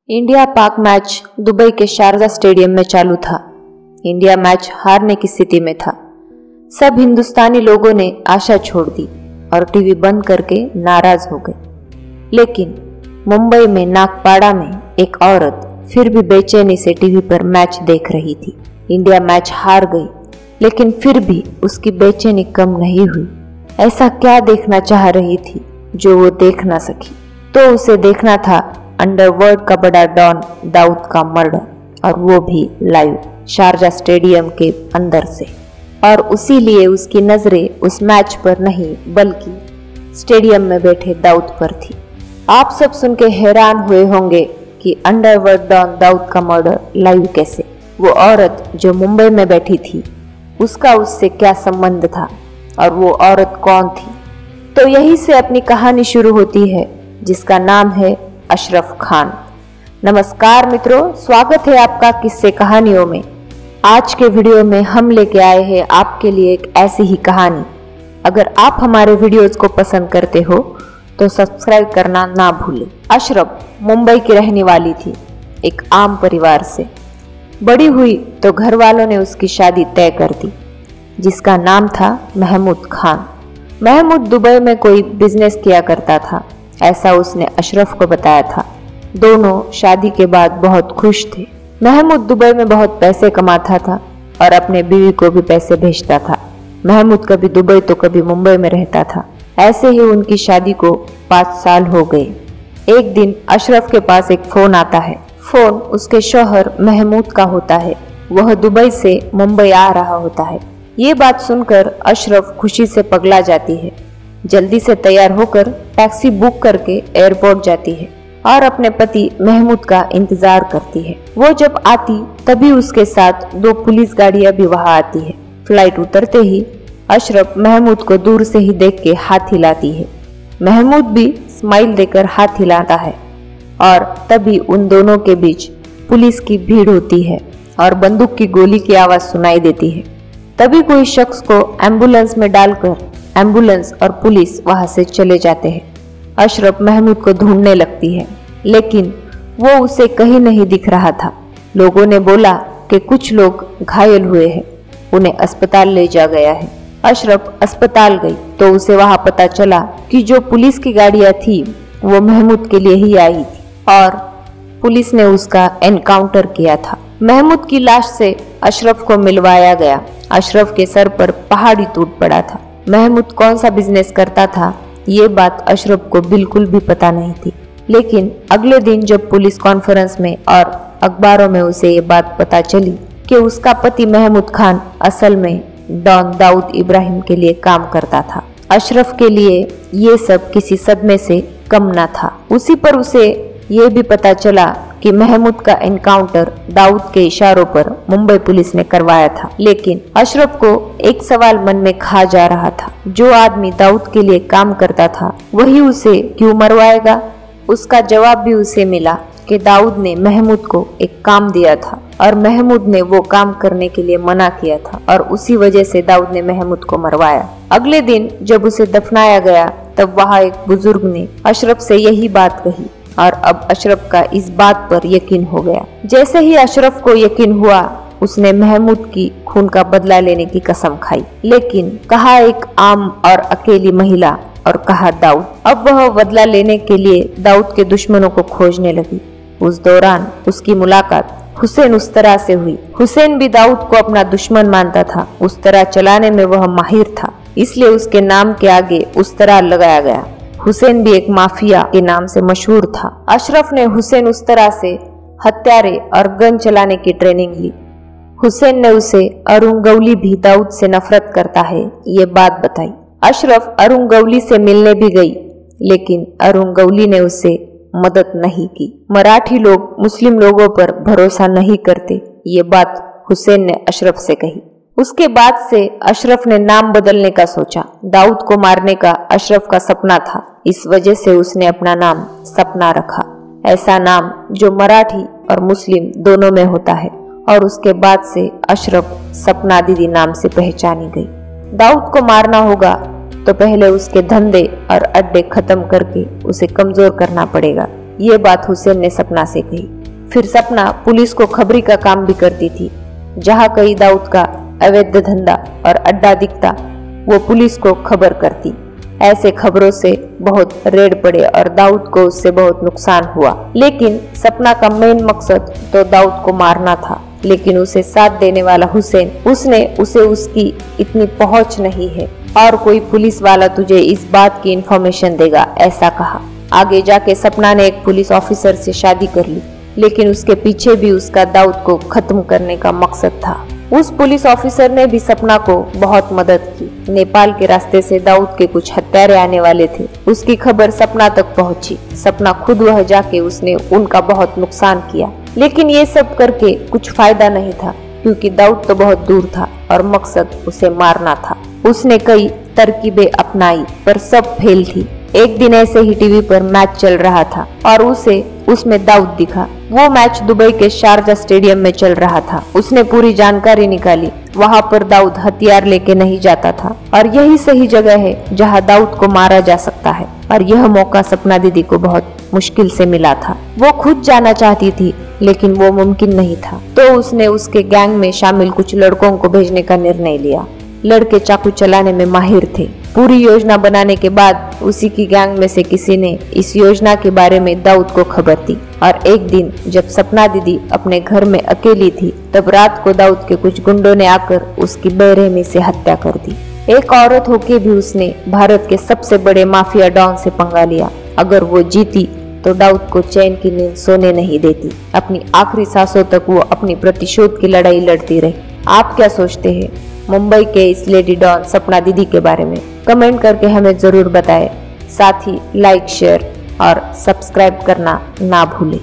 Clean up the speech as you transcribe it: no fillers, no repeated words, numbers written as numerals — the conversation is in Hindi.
इंडिया पाक मैच दुबई के शारजा स्टेडियम में चालू था। इंडिया मैच हारने की स्थिति में था। सब हिंदुस्तानी लोगों ने आशा छोड़ दी और टीवी बंद करके नाराज हो गए। लेकिन मुंबई में नागपाड़ा में एक औरत फिर भी बेचैनी से टीवी पर मैच देख रही थी। इंडिया मैच हार गई, लेकिन फिर भी उसकी बेचैनी कम नहीं हुई। ऐसा क्या देखना चाह रही थी जो वो देख ना सकी? तो उसे देखना था अंडरवर्ल्ड का बड़ा डॉन दाऊद का मर्डर, और वो भी लाइव शारजा स्टेडियम के अंदर से। और उसी लिए उसकी नजरें उस मैच पर नहीं बल्कि स्टेडियम में बैठे दाऊद पर थी। आप सब सुन के हैरान हुए होंगे कि अंडरवर्ल्ड डॉन दाऊद का मर्डर लाइव कैसे? वो औरत जो मुंबई में बैठी थी उसका उससे क्या संबंध था, और वो औरत कौन थी? तो यही से अपनी कहानी शुरू होती है, जिसका नाम है अशरफ खान। नमस्कार मित्रों, स्वागत है आपका किस्से कहानियों में। आज के वीडियो में हम लेके आए हैं आपके लिए एक ऐसी ही कहानी। अगर आप हमारे वीडियोस को पसंद करते हो तो सब्सक्राइब करना ना भूलें। अशरफ मुंबई की रहने वाली थी, एक आम परिवार से। बड़ी हुई तो घर वालों ने उसकी शादी तय कर दी, जिसका नाम था महमूद खान। महमूद दुबई में कोई बिजनेस किया करता था, ऐसा उसने अशरफ को बताया था। दोनों शादी के बाद बहुत खुश थे। महमूद दुबई में बहुत पैसे कमाता था और अपने बीवी को भी पैसे भेजता था। महमूद कभी दुबई तो कभी मुंबई में रहता था। ऐसे ही उनकी शादी को 5 साल हो गए। एक दिन अशरफ के पास एक फोन आता है। फोन उसके शौहर महमूद का होता है। वह दुबई से मुंबई आ रहा होता है। ये बात सुनकर अशरफ खुशी से पगला जाती है। जल्दी से तैयार होकर टैक्सी बुक करके एयरपोर्ट जाती है और अपने पति महमूद का इंतजार करती है। वो जब आती तभी उसके साथ 2 पुलिस गाड़ियां भी वहां आती है। फ्लाइट उतरते ही अशरफ महमूद को दूर से ही देख के हाथ हिलाती है। महमूद भी स्माइल देकर हाथ हिलाता है और तभी उन दोनों के बीच पुलिस की भीड़ होती है और बंदूक की गोली की आवाज सुनाई देती है। तभी कोई शख्स को एम्बुलेंस में डालकर एम्बुलेंस और पुलिस वहां से चले जाते हैं। अशरफ महमूद को ढूंढने लगती है, लेकिन वो उसे कहीं नहीं दिख रहा था। लोगों ने बोला कि कुछ लोग घायल हुए हैं, उन्हें अस्पताल ले जा गया है। अशरफ अस्पताल गई तो उसे वहां पता चला कि जो पुलिस की गाड़ियां थी वो महमूद के लिए ही आई थी और पुलिस ने उसका एनकाउंटर किया था। महमूद की लाश से अशरफ को मिलवाया गया। अशरफ के सर पर पहाड़ी टूट पड़ा था। महमूद कौन सा बिजनेस करता था ये बात अशरफ को बिल्कुल भी पता नहीं थी। लेकिन अगले दिन जब पुलिस कॉन्फ्रेंस में और अखबारों में उसे ये बात पता चली कि उसका पति महमूद खान असल में डॉन दाऊद इब्राहिम के लिए काम करता था, अशरफ के लिए ये सब किसी सदमे से कम न था। उसी पर उसे ये भी पता चला कि महमूद का एनकाउंटर दाऊद के इशारों पर मुंबई पुलिस ने करवाया था। लेकिन अशरफ को एक सवाल मन में खा जा रहा था, जो आदमी दाऊद के लिए काम करता था वही उसे क्यों मरवाएगा? उसका जवाब भी उसे मिला कि दाऊद ने महमूद को एक काम दिया था और महमूद ने वो काम करने के लिए मना किया था और उसी वजह से दाऊद ने महमूद को मरवाया। अगले दिन जब उसे दफनाया गया तब वहाँ एक बुजुर्ग ने अशरफ से यही बात कही और अब अशरफ का इस बात पर यकीन हो गया। जैसे ही अशरफ को यकीन हुआ उसने महमूद की खून का बदला लेने की कसम खाई। लेकिन कहा एक आम और अकेली महिला और कहा दाऊद। अब वह बदला लेने के लिए दाऊद के दुश्मनों को खोजने लगी। उस दौरान उसकी मुलाकात हुसैन उस्तरा से हुई। हुसैन भी दाऊद को अपना दुश्मन मानता था। उस्तरा चलाने में वह माहिर था, इसलिए उसके नाम के आगे उस्तरा लगाया गया। हुसैन भी एक माफिया के नाम से मशहूर था। अशरफ ने हुसैन उस्तरा से हत्यारे और गन चलाने की ट्रेनिंग ली। हुसैन ने उसे अरुंगौली भी दाऊद से नफरत करता है ये बात बताई। अशरफ अरुंगौली से मिलने भी गई, लेकिन अरुंगौली ने उसे मदद नहीं की। मराठी लोग मुस्लिम लोगों पर भरोसा नहीं करते, ये बात हुसैन ने अशरफ से कही। उसके बाद से अशरफ ने नाम बदलने का सोचा। दाऊद को मारने का अशरफ का सपना था, इस वजह से उसने अपना नाम सपना रखा। ऐसा नाम जो मराठी और मुस्लिम दोनों में होता है, और उसके बाद से अशरफ सपना दीदी नाम से पहचानी गई। दाऊद को मारना होगा तो पहले उसके धंधे और अड्डे खत्म करके उसे कमजोर करना पड़ेगा, ये बात हुसैन ने सपना से कही। फिर सपना पुलिस को खबरी का काम भी करती थी। जहां कहीं दाऊद का अवैध धंधा और अड्डा दिखता वो पुलिस को खबर करती। ऐसे खबरों से बहुत रेड पड़े और दाऊद को उससे बहुत नुकसान हुआ। लेकिन सपना का मेन मकसद तो दाऊद को मारना था, लेकिन उसे साथ देने वाला हुसैन, उसने उसे उसकी इतनी पहुंच नहीं है और कोई पुलिस वाला तुझे इस बात की इंफॉर्मेशन देगा, ऐसा कहा। आगे जाके सपना ने एक पुलिस ऑफिसर से शादी कर ली, लेकिन उसके पीछे भी उसका दाऊद को खत्म करने का मकसद था। उस पुलिस ऑफिसर ने भी सपना को बहुत मदद की। नेपाल के रास्ते से दाऊद के कुछ हत्यारे आने वाले थे। उसकी खबर सपना तक पहुंची। सपना खुद वह जाके उसने उनका बहुत नुकसान किया, लेकिन ये सब करके कुछ फायदा नहीं था, क्योंकि दाऊद तो बहुत दूर था और मकसद उसे मारना था। उसने कई तरकीबें अपनाई पर सब फेल थी। एक दिन ऐसे ही टीवी पर मैच चल रहा था और उसे उसमें दाऊद दिखा। वो मैच दुबई के शारजा स्टेडियम में चल रहा था। उसने पूरी जानकारी निकाली। वहाँ पर दाऊद हथियार लेके नहीं जाता था और यही सही जगह है जहाँ दाऊद को मारा जा सकता है। और यह मौका सपना दीदी को बहुत मुश्किल से मिला था। वो खुद जाना चाहती थी, लेकिन वो मुमकिन नहीं था। तो उसने उसके गैंग में शामिल कुछ लड़कों को भेजने का निर्णय लिया। लड़के चाकू चलाने में माहिर थे। पूरी योजना बनाने के बाद उसी की गैंग में से किसी ने इस योजना के बारे में दाऊद को खबर दी। और एक दिन जब सपना दीदी अपने घर में अकेली थी, तब रात को दाऊद के कुछ गुंडों ने आकर उसकी बेरहमी से हत्या कर दी। एक औरत होके भी उसने भारत के सबसे बड़े माफिया डॉन से पंगा लिया। अगर वो जीती तो दाऊद को चैन की नींद सोने नहीं देती। अपनी आखिरी सांसों तक वो अपनी प्रतिशोध की लड़ाई लड़ती रही। आप क्या सोचते हैं मुंबई के इस लेडी डॉन सपना दीदी के बारे में? कमेंट करके हमें जरूर बताएं। साथ ही लाइक, शेयर और सब्सक्राइब करना ना भूलें।